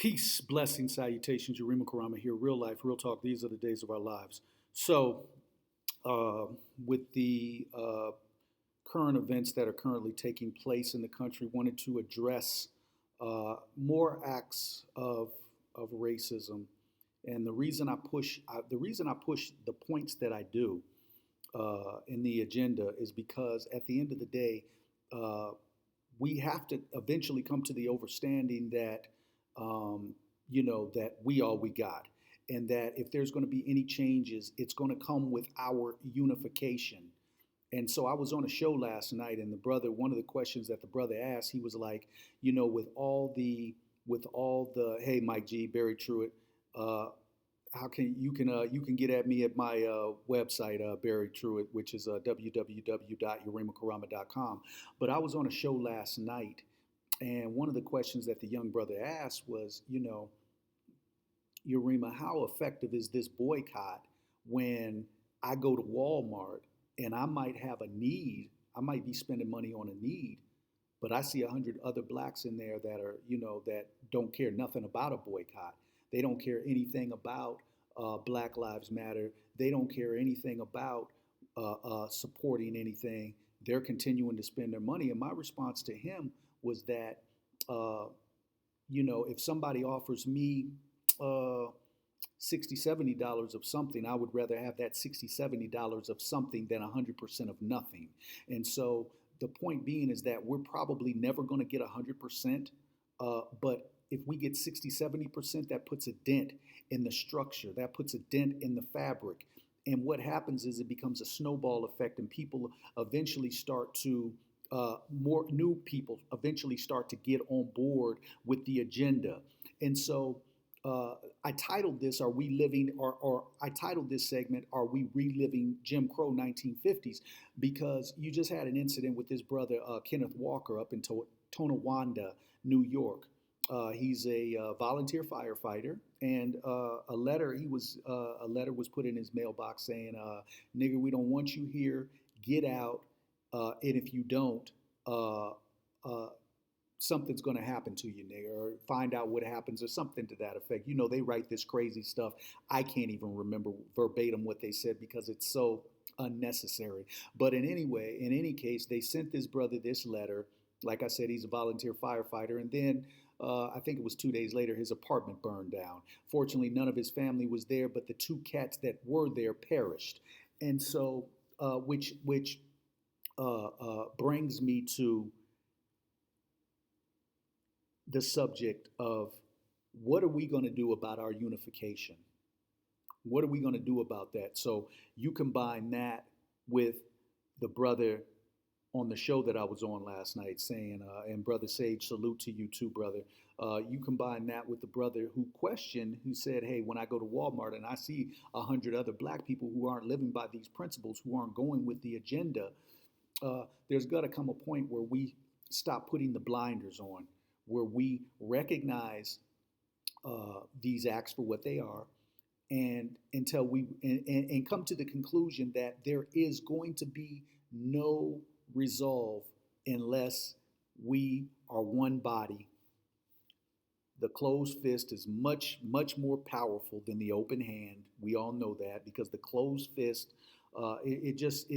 Peace, blessings, salutations. Yurima Karama here. Real life, real talk. These are the days of our lives. So, uh, with the current events that are currently taking place in the country, wanted to address more acts of racism. And the reason I push the points that I do in the agenda is because at the end of the day, uh, we have to eventually come to the understanding that that we all we got, and that if there's going to be any changes, it's going to come with our unification. And so I was on a show last night, and one of the questions that the brother asked, he was like, with all the, hey, Mike G, Barry Truitt, uh, how can you can get at me at my website, Barry Truitt, which is www.yurimakarama.com. But I was on a show last night, and one of the questions that the young brother asked was, Urema, how effective is this boycott when I go to Walmart and I might have a need? I might be spending money on a need, but I see 100 other blacks in there that are, that don't care nothing about a boycott. They don't care anything about Black Lives Matter. They don't care anything about supporting anything. They're continuing to spend their money. And my response to him was that, uh, if somebody offers me uh, $60, $70 of something, I would rather have that $60, $70 of something than 100% of nothing. And so the point being is that we're probably never going to get 100%, but if we get 60, 70%, that puts a dent in the structure, that puts a dent in the fabric. And what happens is it becomes a snowball effect, and people eventually start to more new people eventually start to get on board with the agenda. And so I titled this, or I titled this segment, Are We Reliving Jim Crow 1950s? Because you just had an incident with this brother, Kenneth Walker, up in Tonawanda, New York. He's a volunteer firefighter, and a letter was put in his mailbox saying, "Nigger, we don't want you here. Get out. And if you don't, uh, uh, something's going to happen to you, nigga, or find out what happens," or something to that effect. They write this crazy stuff. I can't even remember verbatim what they said because it's so unnecessary. But in any case, they sent this brother this letter. Like I said, he's a volunteer firefighter. And then I think it was 2 days later, his apartment burned down. Fortunately, none of his family was there, but the two cats that were there perished. And so, which brings me to the subject of what are we going to do about our unification? What are we going to do about that? So you combine that with the brother on the show that I was on last night saying, and Brother Sage, salute to you too, brother. You combine that with the brother who said, hey, when I go to Walmart and I see 100 other black people who aren't living by these principles, who aren't going with the agenda, there's got to come a point where we stop putting the blinders on, where we recognize these acts for what they are, and until and come to the conclusion that there is going to be no resolve unless we are one body. The closed fist is much, much more powerful than the open hand. We all know that, because the closed fist, it just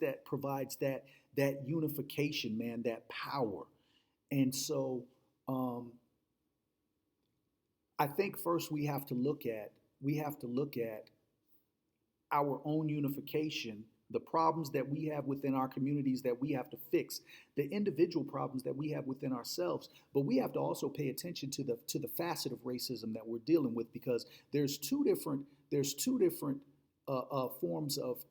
that provides that unification, man, that power. And so I think first we have to look at our own unification, the problems that we have within our communities that we have to fix, the individual problems that we have within ourselves. But we have to also pay attention to the facet of racism that we're dealing with, because there's two different forms of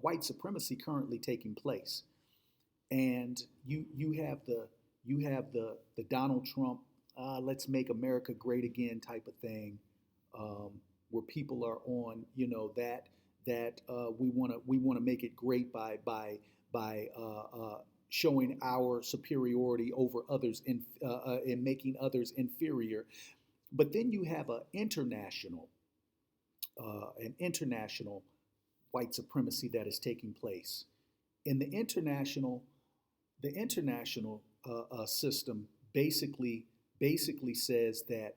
white supremacy currently taking place. And you have the Donald Trump, let's make America great again type of thing, where people are on, that we want to make it great by showing our superiority over others and making others inferior. But then you have an international white supremacy that is taking place. In the international system basically basically says that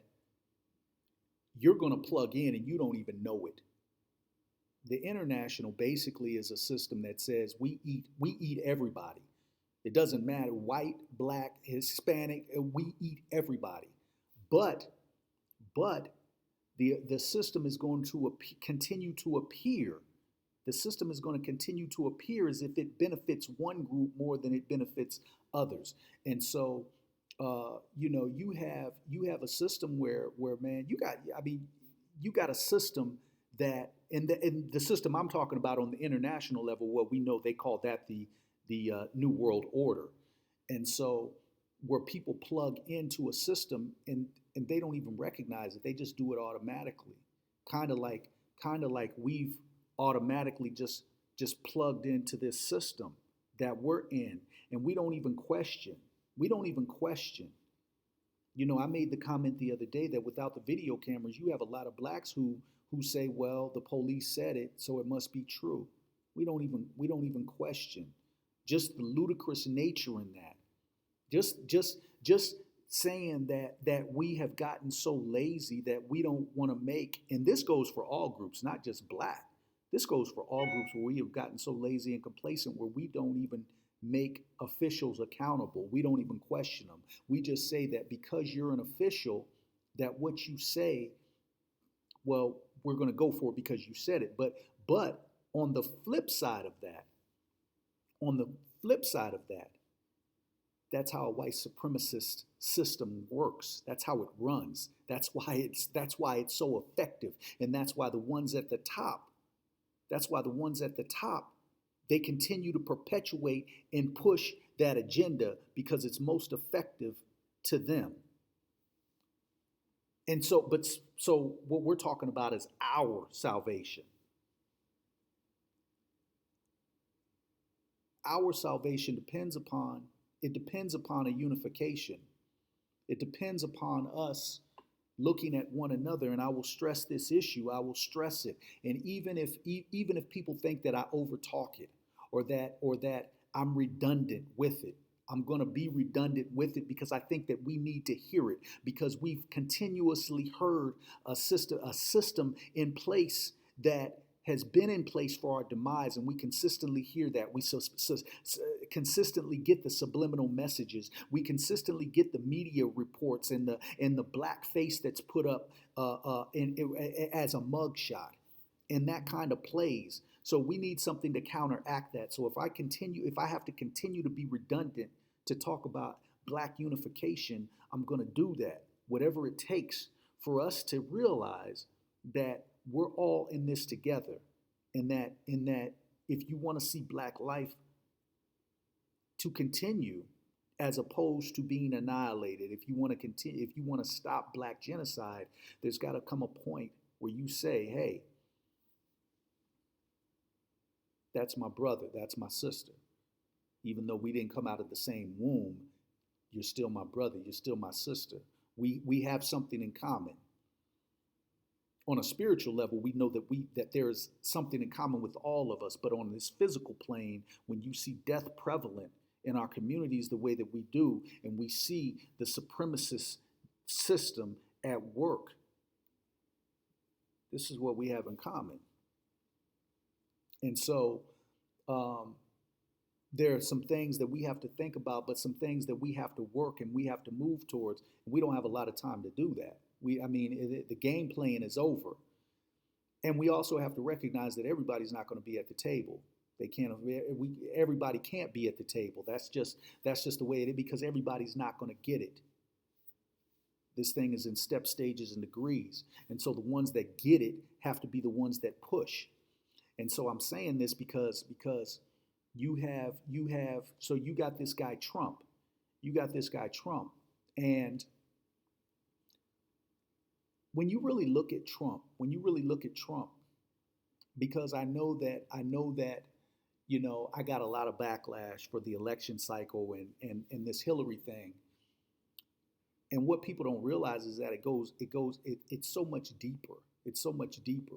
you're going to plug in and you don't even know it. The international basically is a system that says we eat everybody. It doesn't matter, white, black, Hispanic, we eat everybody. But the system is going to continue to appear. The system is going to continue to appear as if it benefits one group more than it benefits others. And so, you have a system where man, you got a system that, in the system I'm talking about on the international level, what we know they call that the New World Order. And so, where people plug into a system and they don't even recognize it, they just do it automatically, kind of like we've automatically just plugged into this system that we're in, and we don't even question. I made the comment the other day that without the video cameras, you have a lot of blacks who say, well, the police said it, so it must be true. We don't even question. Just the ludicrous nature in that. Just saying that we have gotten so lazy that we don't want to make, and this goes for all groups, not just black. This goes for all groups where we have gotten so lazy and complacent where we don't even make officials accountable. We don't even question them. We just say that because you're an official, that what you say, well, we're going to go for it because you said it. But on the flip side of that, that's how a white supremacist system works. That's how it runs. That's why it's so effective. And that's why the ones at the top, they continue to perpetuate and push that agenda because it's most effective to them. And so what we're talking about is our salvation. Our salvation depends upon a unification. It depends upon us looking at one another, and I will stress this issue. I will stress it. And even if people think that I overtalk it or that I'm redundant with it, I'm going to be redundant with it because I think that we need to hear it, because we've continuously heard a system in place that has been in place for our demise, and we consistently hear that. We consistently get the subliminal messages. We consistently get the media reports and the black face that's put up as a mugshot, and that kind of plays. So we need something to counteract that. So if I have to continue to be redundant to talk about black unification, I'm going to do that. Whatever it takes for us to realize that we're all in this together, and that if you want to see black life to continue as opposed to being annihilated, if you want to stop black genocide, there's got to come a point where you say, hey, that's my brother, that's my sister. Even though we didn't come out of the same womb, you're still my brother, you're still my sister. We have something in common. On a spiritual level, we know that there is something in common with all of us. But on this physical plane, when you see death prevalent in our communities the way that we do, and we see the supremacist system at work, this is what we have in common. And so there are some things that we have to think about, but some things that we have to work and we have to move towards. We don't have a lot of time to do that. The game plan is over. And we also have to recognize that everybody's not going to be at the table. Everybody can't be at the table. That's just the way it is, because everybody's not going to get it. This thing is in step, stages, and degrees. And so the ones that get it have to be the ones that push. And so I'm saying this because you got this guy Trump. And when you really look at Trump, because I know that, I got a lot of backlash for the election cycle and this Hillary thing. And what people don't realize is that it's so much deeper. It's so much deeper.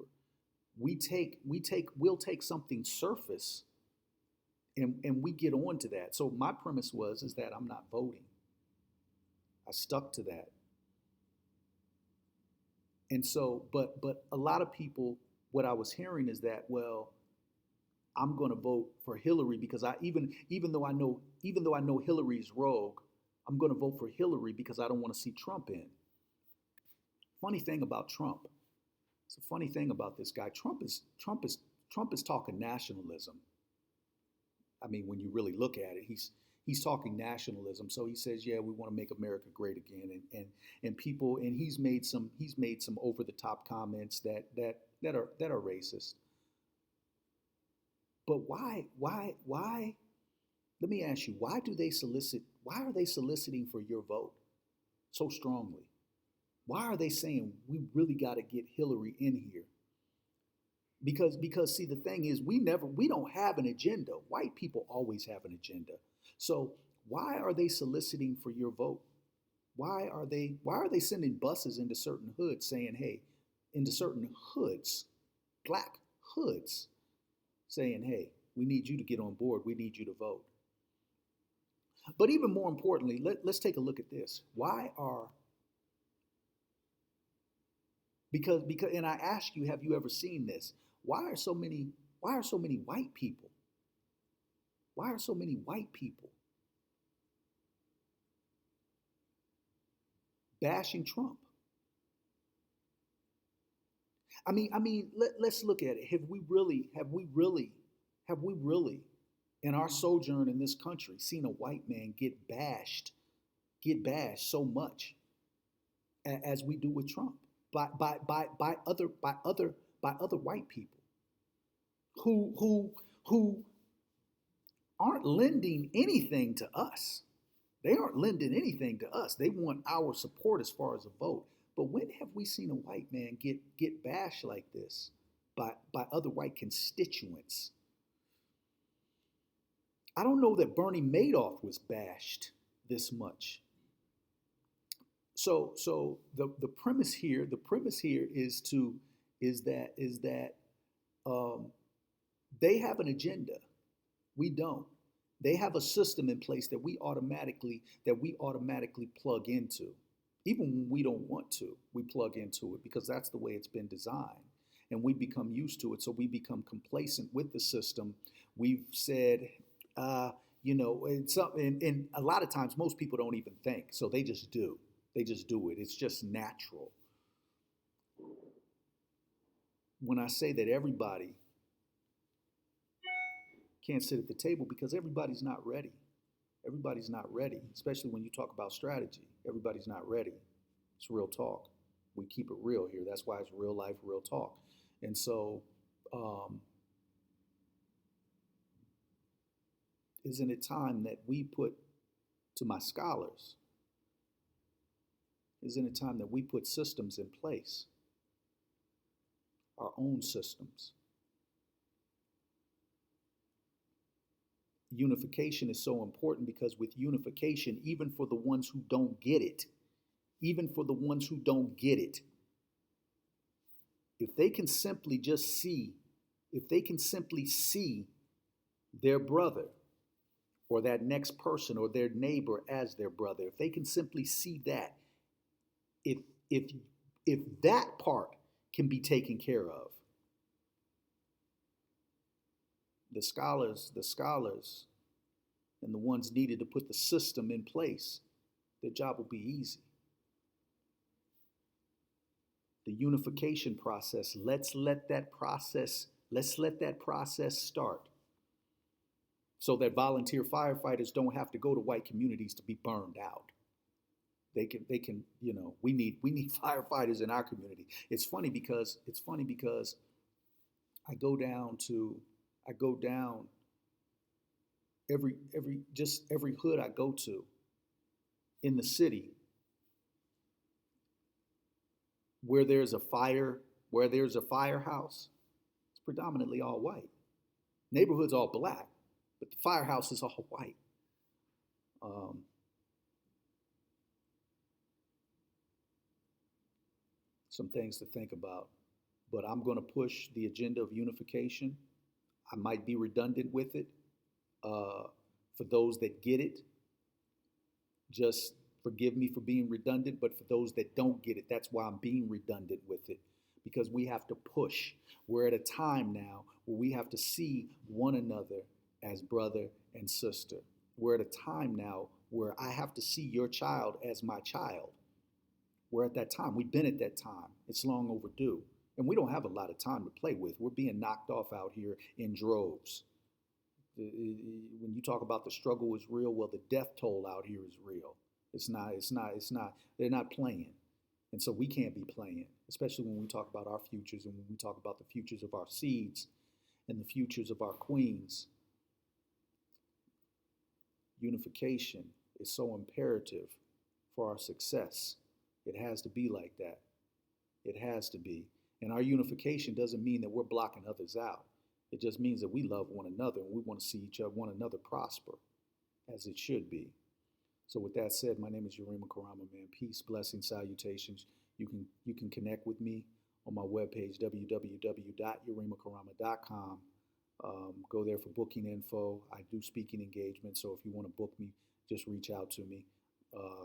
We'll take something surface and we get on to that. So my premise is that I'm not voting. I stuck to that. And so, but a lot of people, what I was hearing is that, well, I'm going to vote for Hillary because even though I know Hillary's rogue, I'm going to vote for Hillary because I don't want to see Trump in. Funny thing about Trump. It's a funny thing about this guy. Trump is talking nationalism. I mean, when you really look at it, he's talking nationalism. So he says, yeah, we want to make America great again, and people, and he's made some over the top comments that are racist. But why? Let me ask you, why are they soliciting for your vote so strongly? Why are they saying we really got to get Hillary in here? Because see, the thing is, we don't have an agenda. White people always have an agenda. So why are they soliciting for your vote? Why are they sending buses into certain hoods saying, hey, into certain hoods, black hoods, saying, hey, we need you to get on board. We need you to vote. But even more importantly, let's take a look at this. Because and I ask you, have you ever seen this? Why are so many white people? Why are so many white people bashing Trump? I mean, let's look at it. Have we really, in our sojourn in this country, seen a white man get bashed so much as we do with Trump by other white people who aren't lending anything to us. They aren't lending anything to us. They want our support as far as a vote. But when have we seen a white man get bashed like this by other white constituents? I don't know that Bernie Madoff was bashed this much. So the premise here is that they have an agenda. We don't. They have a system in place that we automatically plug into. Even when we don't want to, we plug into it because that's the way it's been designed. And we become used to it, so we become complacent with the system. We've said, and a lot of times most people don't even think, so they just do. They just do it. It's just natural. When I say that everybody can't sit at the table because everybody's not ready. Everybody's not ready, especially when you talk about strategy. Everybody's not ready. It's real talk. We keep it real here. That's why it's real life, real talk. And so, isn't it time that we put, to my scholars, isn't it time that we put systems in place, our own systems? Unification is so important because with unification, even for the ones who don't get it, if they can simply see their brother or that next person or their neighbor as their brother, if they can simply see that, if that part can be taken care of, the scholars and the ones needed to put the system in place, their job will be easy. The unification process, let's let that process start so that volunteer firefighters don't have to go to white communities to be burned out. They can, we need firefighters in our community. It's funny because I go down every hood I go to in the city where there's a firehouse, it's predominantly all white. Neighborhood's all black, but the firehouse is all white. Some things to think about, but I'm going to push the agenda of unification. I might be redundant with it. For those that get it, just Forgive me for being redundant, but for those that don't get it, that's why I'm being redundant with it, because we have to push. We're at a time now where we have to see one another as brother and sister. We're at a time now where I have to see your child as my child. We're at that time. We've been at that time. It's long overdue. And we don't have a lot of time to play with. We're being knocked off out here in droves. When you talk about the struggle is real, well, the death toll out here is real. It's not, they're not playing. And so we can't be playing, especially when we talk about our futures and when we talk about the futures of our seeds and the futures of our queens. Unification is so imperative for our success. It has to be like that. It has to be. And our unification doesn't mean that we're blocking others out. It just means that we love one another and we want to see one another prosper as it should be. So with that said, my name is Yurima Karama, man. Peace, blessings, salutations. You can connect with me on my webpage, www.yurimakarama.com. Go there for booking info. I do speaking engagements, so if you want to book me, just reach out to me.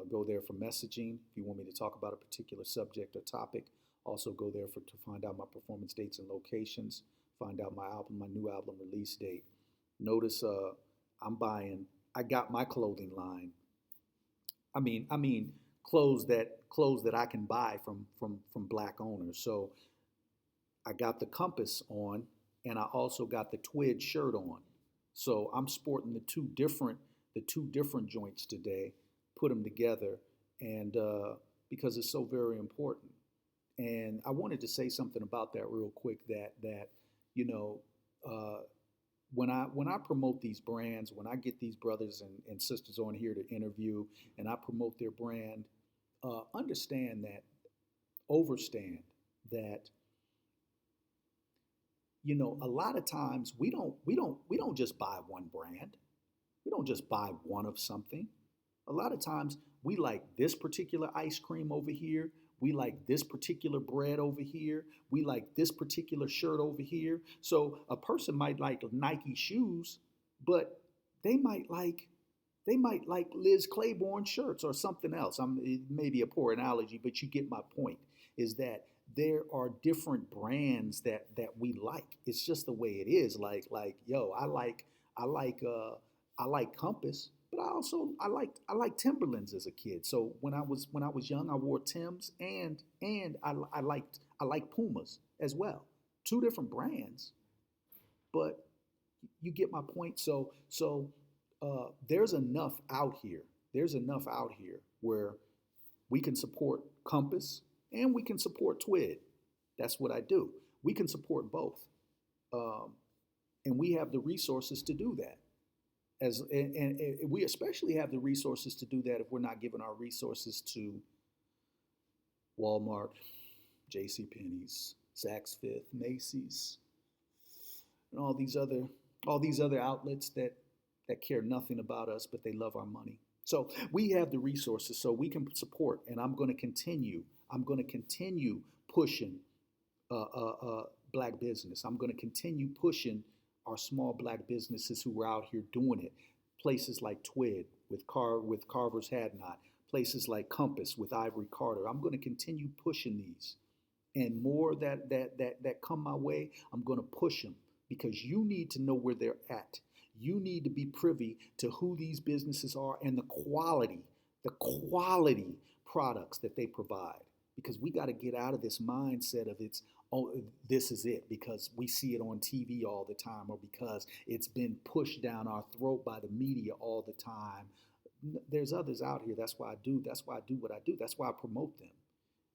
Go there for messaging if you want me to talk about a particular subject or topic. Also go there to find out my performance dates and locations. Find out my new album release date. Notice I got my clothing line. I mean clothes that I can buy from black owners. So I got the Compass on, and I also got the Twid shirt on. So I'm sporting the two different joints today. Put them together, and because it's so very important. And I wanted to say something about that real quick. That you know, when I promote these brands, when I get these brothers and sisters on here to interview, and I promote their brand, understand that, overstand that. You know, a lot of times we don't just buy one brand. We don't just buy one of something. A lot of times we like this particular ice cream over here. We like this particular bread over here. We like this particular shirt over here. So a person might like Nike shoes, but they might like Liz Claiborne shirts or something else. It may be a poor analogy, but you get my point, is that there are different brands that we like. It's just the way it is. Like yo, I like Compass, but I like Timberlands as a kid. So when I was young, I wore Timbs and I like Pumas as well. Two different brands, but you get my point. So there's enough out here. There's enough out here where we can support Compass and we can support Twid. That's what I do. We can support both, and we have the resources to do that. And we especially have the resources to do that if we're not giving our resources to Walmart, JCPenney's, Saks Fifth, Macy's, and all these other outlets that care nothing about us, but they love our money. So we have the resources, so we can support, and I'm going to continue pushing black business. I'm going to continue pushing our small black businesses who are out here doing it. Places like Twid with Carver's Hadnot, places like Compass with Ivory Carter. I'm going to continue pushing these, and more that come my way, I'm going to push them, because you need to know where they're at. You need to be privy to who these businesses are and the quality products that they provide. Because we got to get out of this mindset of this is it, because we see it on TV all the time, or because it's been pushed down our throat by the media all the time. There's others out here. That's why I do what I do. That's why I promote them.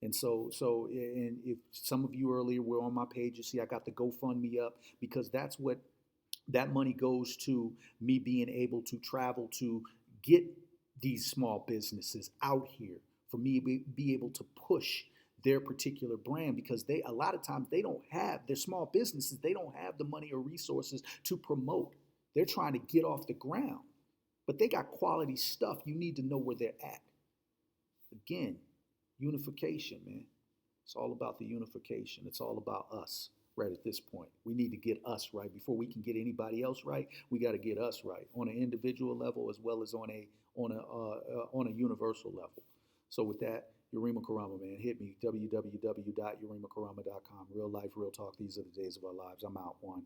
And so and if some of you earlier were on my page, you see I got the GoFundMe up, because that's what that money goes to, me being able to travel to get these small businesses out here, for me to be able to push their particular brand, because a lot of times they're small businesses, they don't have the money or resources to promote. They're trying to get off the ground, but they got quality stuff. You need to know where they're at. Again, unification, man. It's all about the unification. It's all about us. right at this point. We need to get us right. Before we can get anybody else right, we got to get us right on an individual level as well as on a universal level. So with that, Yurima Karama, man, hit me, www.yurimakarama.com. Real life, real talk. These are the days of our lives. I'm out. One.